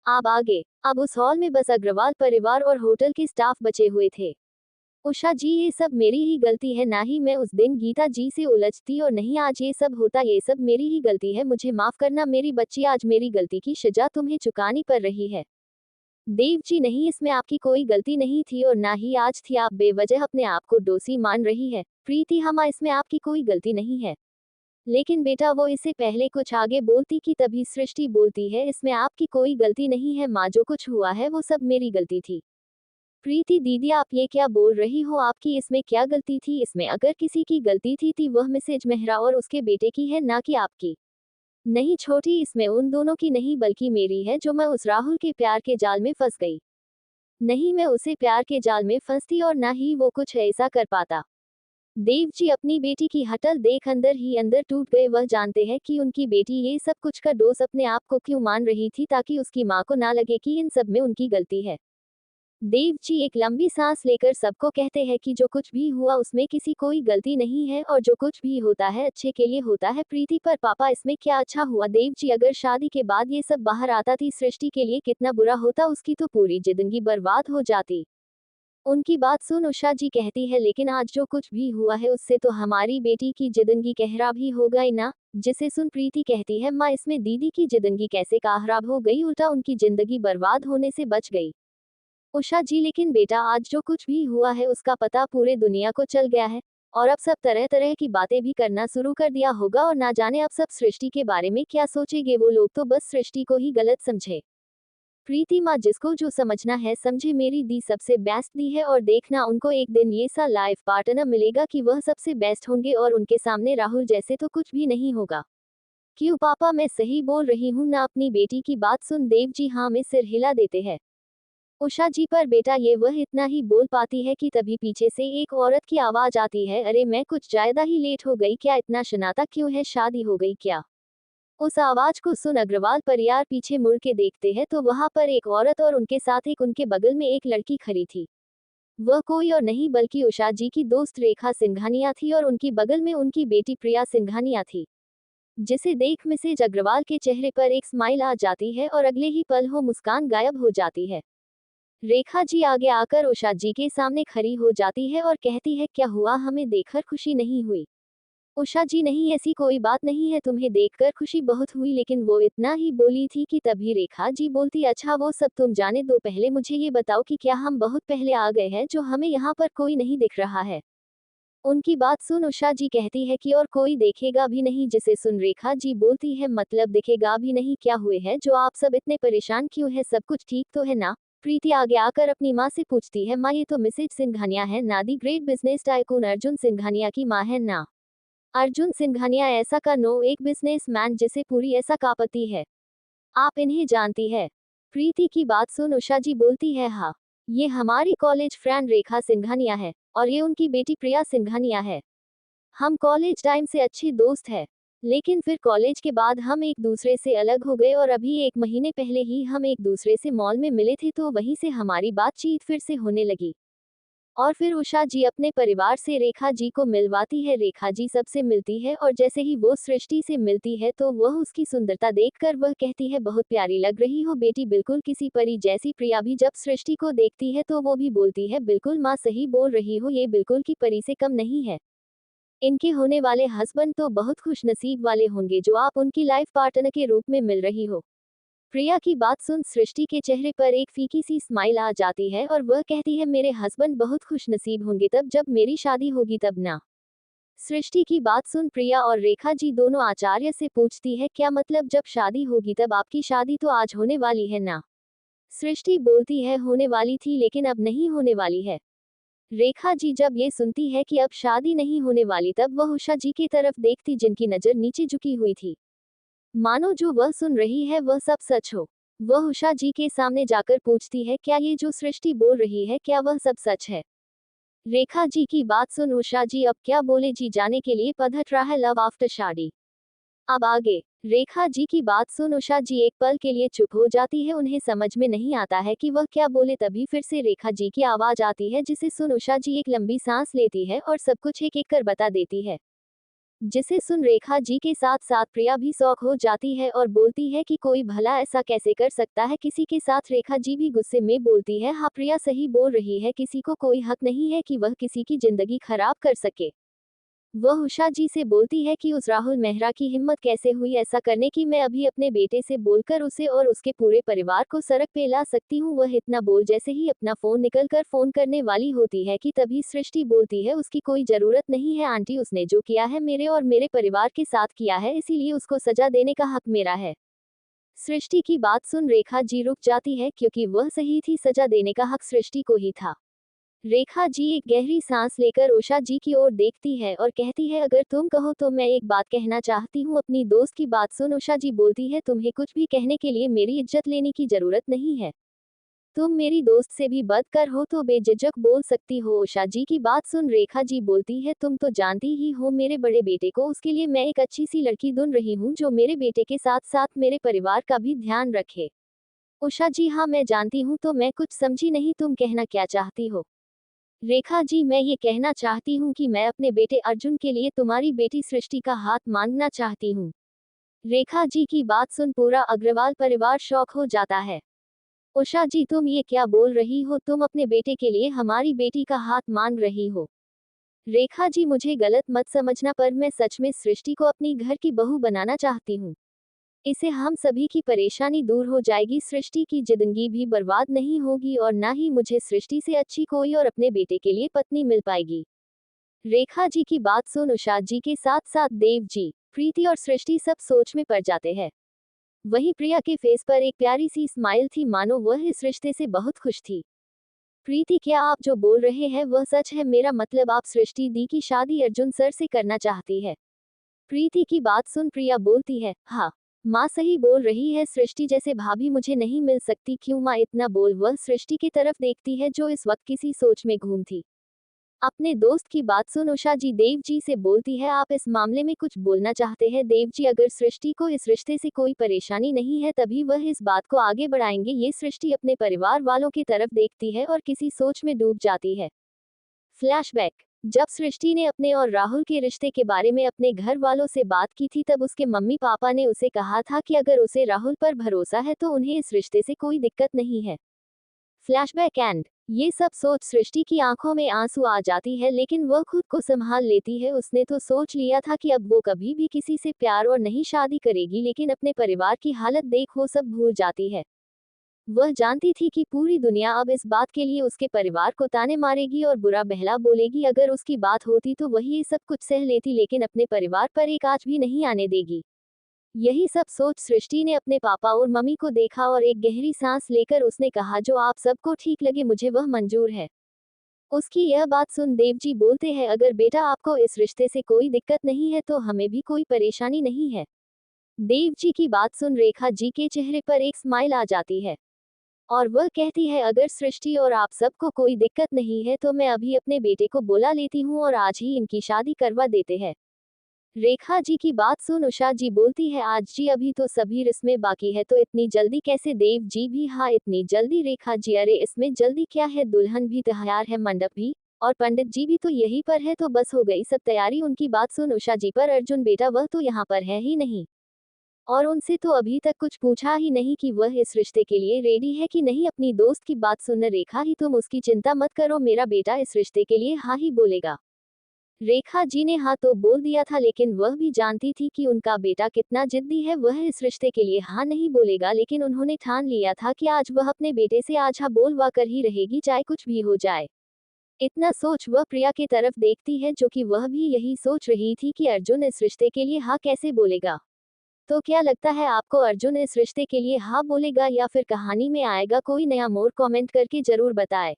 अब आगे। अब उस हॉल में बस अग्रवाल परिवार और होटल के स्टाफ बचे हुए थे। उषा जी, ये सब मेरी ही गलती है, ना ही मैं उस दिन गीता जी से उलझती और नहीं आज ये सब होता, ये सब मेरी ही गलती है, मुझे माफ करना मेरी बच्ची, आज मेरी गलती की सजा तुम्हें चुकानी पड़ रही है। देव जी नहीं, इसमें आपकी कोई गलती नहीं थी और ना ही आज थी, आप बेवजह अपने आप को दोषी मान रही है। प्रीति हमा, इसमें आपकी कोई गलती नहीं है। लेकिन बेटा, वो इससे पहले कुछ आगे बोलती कि तभी सृष्टि बोलती है, इसमें आपकी कोई गलती नहीं है माँ, जो कुछ हुआ है वो सब मेरी गलती थी। प्रीति दीदी, आप ये क्या बोल रही हो, आपकी इसमें क्या गलती थी, इसमें अगर किसी की गलती थी वह मिसेज मेहरा और उसके बेटे की है, ना कि आपकी। नहीं छोटी, इसमें उन दोनों की नहीं बल्कि मेरी है, जो मैं उस राहुल के प्यार के जाल में फंस गई। नहीं, मैं उसे प्यार के जाल में फंसती और ना ही वो कुछ ऐसा कर पाता। देव जी अपनी बेटी की हटल देख अंदर ही अंदर टूट गए, वह जानते हैं कि उनकी बेटी ये सब कुछ का दोष अपने आप को क्यों मान रही थी, ताकि उसकी माँ को ना लगे कि इन सब में उनकी गलती है। देव जी एक लंबी सांस लेकर सबको कहते हैं कि जो कुछ भी हुआ उसमें किसी कोई गलती नहीं है और जो कुछ भी होता है अच्छे के लिए होता है। प्रीति, पर पापा इसमें क्या अच्छा हुआ? देव जी, अगर शादी के बाद ये सब बाहर आता थी सृष्टि के लिए कितना बुरा होता, उसकी तो पूरी जिंदगी बर्बाद हो जाती। उनकी बात सुन उषा जी कहती है, लेकिन आज जो कुछ भी हुआ है उससे तो हमारी बेटी की जिंदगी कहरा भी हो गई ना। जिसे सुन प्रीति कहती है, माँ इसमें दीदी की जिंदगी कैसे कहराब हो गई, उल्टा उनकी जिंदगी बर्बाद होने से बच गई। उषा जी, लेकिन बेटा आज जो कुछ भी हुआ है उसका पता पूरे दुनिया को चल गया है और अब सब तरह तरह की बातें भी करना शुरू कर दिया होगा और ना जाने अब सब सृष्टि के बारे में क्या सोचेंगे वो लोग, तो बस सृष्टि को ही गलत समझे। प्रीति माँ, जिसको जो समझना है समझे, मेरी दी सबसे बेस्ट दी है और देखना उनको एक दिन ये सा लाइफ पार्टनर मिलेगा कि वह सबसे बेस्ट होंगे और उनके सामने राहुल जैसे तो कुछ भी नहीं होगा। क्यों पापा, मैं सही बोल रही हूँ ना? अपनी बेटी की बात सुन देव जी हाँ में सिर हिला देते हैं। उषा जी, पर बेटा ये वह इतना ही बोल पाती है कि तभी पीछे से एक औरत की आवाज आती है, अरे मैं कुछ ज्यादा ही लेट हो गई क्या, इतना शनाता क्यों है, शादी हो गई क्या? उस आवाज को सुन अग्रवाल परियार पीछे मुड़ के देखते हैं तो वहां पर एक औरत और उनके साथ एक उनके बगल में एक लड़की खड़ी थी। वह कोई और नहीं बल्कि उषा जी की दोस्त रेखा सिंघानिया थी और उनकी बगल में उनकी बेटी प्रिया सिंघानिया थी, जिसे देख मिसेज अग्रवाल के चेहरे पर एक स्माइल आ जाती है और अगले ही पल हो मुस्कान गायब हो जाती है। रेखा जी आगे आकर उषा जी के सामने खड़ी हो जाती है और कहती है, क्या हुआ, हमें देखकर खुशी नहीं हुई? उषा जी, नहीं ऐसी कोई बात नहीं है, तुम्हें देखकर खुशी बहुत हुई, लेकिन वो इतना ही बोली थी कि तभी रेखा जी बोलती, अच्छा वो सब तुम जाने दो, पहले मुझे ये बताओ कि क्या हम बहुत पहले आ गए हैं जो हमें यहाँ पर कोई नहीं दिख रहा है? उनकी बात सुन उषा जी कहती है कि और कोई देखेगा भी नहीं, जिसे सुन रेखा जी बोलती है, मतलब दिखेगा भी नहीं? क्या हुए है जो आप सब इतने परेशान क्यों है, सब कुछ ठीक तो है ना? प्रीति आगे आकर अपनी माँ से पूछती है, माँ ये तो मिसेज सिंघानिया है ना, the great business tycoon Arjun Singhania की माँ है ना? अर्जुन सिंघानिया ऐसा का नो, एक बिजनेसमैन जिसे पूरी ऐसा का पति है। आप इन्हें जानती है? प्रीति की बात सुन उषा जी बोलती है, हाँ, ये हमारी कॉलेज फ्रेंड रेखा सिंघानिया है और ये उनकी बेटी प्रिया सिंघानिया है। हम कॉलेज टाइम से अच्छे दोस्त हैं, लेकिन फिर कॉलेज के बाद हम एक दूसरे से अलग हो गए और अभी एक महीने पहले ही हम एक दूसरे से मॉल में मिले थे, तो वहीं से हमारी बातचीत फिर से होने लगी। और फिर उषा जी अपने परिवार से रेखा जी को मिलवाती है, रेखा जी सबसे मिलती है और जैसे ही वो सृष्टि से मिलती है तो वह उसकी सुंदरता देखकर वह कहती है, बहुत प्यारी लग रही हो बेटी, बिल्कुल किसी परी जैसी। प्रिया भी जब सृष्टि को देखती है तो वो भी बोलती है, बिल्कुल माँ सही बोल रही हो, ये बिल्कुल की परी से कम नहीं है। इनके होने वाले हस्बैंड तो बहुत खुशनसीब वाले होंगे जो आप उनकी लाइफ पार्टनर के रूप में मिल रही हो। प्रिया की बात सुन सृष्टि के चेहरे पर एक फीकी सी स्माइल आ जाती है और वह कहती है, मेरे हस्बैंड बहुत खुशनसीब होंगे तब जब मेरी शादी होगी तब ना। सृष्टि की बात सुन प्रिया और रेखा जी दोनों आचार्य से पूछती है, क्या मतलब जब शादी होगी तब? आपकी शादी तो आज होने वाली है ना? सृष्टि बोलती है, होने वाली थी लेकिन अब नहीं होने वाली है। रेखा जी जब ये सुनती है कि अब शादी नहीं होने वाली तब वह उषा जी की तरफ देखती, जिनकी नजर नीचे झुकी हुई थी, मानो जो वह सुन रही है वह सब सच हो। वह उषा जी के सामने जाकर पूछती है, क्या ये जो सृष्टि बोल रही है क्या वह सब सच है? रेखा जी की बात सुन उषा जी अब क्या बोले जी जाने के लिए पधट रहा है लव आफ्टर शादी। अब आगे। रेखा जी की बात सुन उषा जी एक पल के लिए चुप हो जाती है, उन्हें समझ में नहीं आता है कि वह क्या बोले, तभी फिर से रेखा जी की आवाज आती है, जिसे सुन उषा जी एक लंबी सांस लेती है और सब कुछ एक एक कर बता देती है। जिसे सुन रेखा जी के साथ साथ प्रिया भी शौक हो जाती है और बोलती है कि कोई भला ऐसा कैसे कर सकता है किसी के साथ। रेखा जी भी गुस्से में बोलती है, हाँ प्रिया सही बोल रही है, किसी को कोई हक नहीं है कि वह किसी की जिंदगी खराब कर सके। वह उषा जी से बोलती है कि उस राहुल मेहरा की हिम्मत कैसे हुई ऐसा करने की, मैं अभी अपने बेटे से बोलकर उसे और उसके पूरे परिवार को सड़क पे ला सकती हूँ। वह इतना बोल जैसे ही अपना फोन निकलकर फोन करने वाली होती है कि तभी सृष्टि बोलती है, उसकी कोई जरूरत नहीं है आंटी, उसने जो किया है मेरे और मेरे परिवार के साथ किया है, इसीलिए उसको सजा देने का हक मेरा है। सृष्टि की बात सुन रेखा जी रुक जाती है क्योंकि वह सही थी, सजा देने का हक सृष्टि को ही था। रेखा जी एक गहरी सांस लेकर उषा जी की ओर देखती है और कहती है, अगर तुम कहो तो मैं एक बात कहना चाहती हूँ। अपनी दोस्त की बात सुन उषा जी बोलती है, तुम्हें कुछ भी कहने के लिए मेरी इज्जत लेने की जरूरत नहीं है। तुम मेरी दोस्त से भी बदकर हो तो बेझिझक बोल सकती हो। उषा जी की बात सुन रेखा जी बोलती है, तुम तो जानती ही हो मेरे बड़े बेटे को, उसके लिए मैं एक अच्छी सी लड़की ढूंढ रही हूँ जो मेरे बेटे के साथ साथ मेरे परिवार का भी ध्यान रखे। उषा जी हाँ मैं जानती हूँ, तो मैं कुछ समझी नहीं, तुम कहना क्या चाहती हो। रेखा जी मैं ये कहना चाहती हूँ कि मैं अपने बेटे अर्जुन के लिए तुम्हारी बेटी सृष्टि का हाथ मांगना चाहती हूँ। रेखा जी की बात सुन पूरा अग्रवाल परिवार शौक हो जाता है। उषा जी तुम ये क्या बोल रही हो, तुम अपने बेटे के लिए हमारी बेटी का हाथ मांग रही हो। रेखा जी मुझे गलत मत समझना, पर मैं सच में सृष्टि को अपनी घर की बहू बनाना चाहती हूँ। इससे हम सभी की परेशानी दूर हो जाएगी, सृष्टि की जिंदगी भी बर्बाद नहीं होगी और ना ही मुझे सृष्टि से अच्छी कोई और अपने बेटे के लिए पत्नी मिल पाएगी। रेखा जी की बात सुन उषा जी के साथ साथ देव जी, प्रीति और सृष्टि सब सोच में पड़ जाते हैं। वहीं प्रिया के फेस पर एक प्यारी सी स्माइल थी, मानो वह इस रिश्ते से बहुत खुश थी। प्रीति क्या आप जो बोल रहे हैं वह सच है, मेरा मतलब आप सृष्टि दी की शादी अर्जुन सर से करना चाहती है। प्रीति की बात सुन प्रिया बोलती है, हाँ माँ सही बोल रही है, सृष्टि जैसे भाभी मुझे नहीं मिल सकती। क्यों माँ, इतना बोल वह सृष्टि की तरफ देखती है जो इस वक्त किसी सोच में घूम थी। अपने दोस्त की बात सुन उषा जी देव जी से बोलती है, आप इस मामले में कुछ बोलना चाहते हैं। देव जी अगर सृष्टि को इस रिश्ते से कोई परेशानी नहीं है तभी वह इस बात को आगे बढ़ाएंगे। ये सृष्टि अपने परिवार वालों की तरफ देखती है और किसी सोच में डूब जाती है। फ्लैशबैक, जब सृष्टि ने अपने और राहुल के रिश्ते के बारे में अपने घर वालों से बात की थी तब उसके मम्मी पापा ने उसे कहा था कि अगर उसे राहुल पर भरोसा है तो उन्हें इस रिश्ते से कोई दिक्कत नहीं है। फ्लैशबैक एंड, ये सब सोच सृष्टि की आंखों में आंसू आ जाती है लेकिन वह खुद को संभाल लेती है। उसने तो सोच लिया था कि अब वो कभी भी किसी से प्यार और नहीं शादी करेगी, लेकिन अपने परिवार की हालत देख वो सब भूल जाती है। वह जानती थी कि पूरी दुनिया अब इस बात के लिए उसके परिवार को ताने मारेगी और बुरा भला बोलेगी। अगर उसकी बात होती तो वही ये सब कुछ सह लेती, लेकिन अपने परिवार पर एक आंच भी नहीं आने देगी। यही सब सोच सृष्टि ने अपने पापा और मम्मी को देखा और एक गहरी सांस लेकर उसने कहा, जो आप सबको ठीक लगे मुझे वह मंजूर है। उसकी यह बात सुन देवजी बोलते हैं, अगर बेटा आपको इस रिश्ते से कोई दिक्कत नहीं है तो हमें भी कोई परेशानी नहीं है। देवजी की बात सुन रेखा जी के चेहरे पर एक स्माइल आ जाती है और वह कहती है, अगर सृष्टि और आप सबको कोई दिक्कत नहीं है तो मैं अभी अपने बेटे को बुला लेती हूँ और आज ही इनकी शादी करवा देते हैं। रेखा जी की बात सुन उषा जी बोलती है, आज जी अभी तो सभी रस्में बाकी है तो इतनी जल्दी कैसे। देव जी भी, हाँ इतनी जल्दी। रेखा जी, अरे इसमें जल्दी क्या है, दुल्हन भी तैयार है, मंडप भी, और पंडित जी भी तो यहीं पर है, तो बस हो गई सब तैयारी। उनकी बात सुन उषा जी, पर अर्जुन बेटा वह तो यहाँ पर है ही नहीं, और उनसे तो अभी तक कुछ पूछा ही नहीं कि वह इस रिश्ते के लिए रेडी है कि नहीं। अपनी दोस्त की बात सुन रेखा ही, तुम उसकी चिंता मत करो, मेरा बेटा इस रिश्ते के लिए हाँ ही बोलेगा। रेखा जी ने हाँ तो बोल दिया था, लेकिन वह भी जानती थी कि उनका बेटा कितना जिद्दी है, वह इस रिश्ते के लिए हाँ नहीं बोलेगा। लेकिन उन्होंने ठान लिया था कि आज वह अपने बेटे से आज हाँ बोलवा कर ही रहेगी, चाहे कुछ भी हो जाए। इतना सोच वह प्रिया की तरफ देखती है, जो कि वह भी यही सोच रही थी कि अर्जुन इस रिश्ते के लिए हाँ कैसे बोलेगा। तो क्या लगता है आपको, अर्जुन इस रिश्ते के लिए हाँ बोलेगा या फिर कहानी में आएगा कोई नया मोड़? कमेंट करके जरूर बताएं।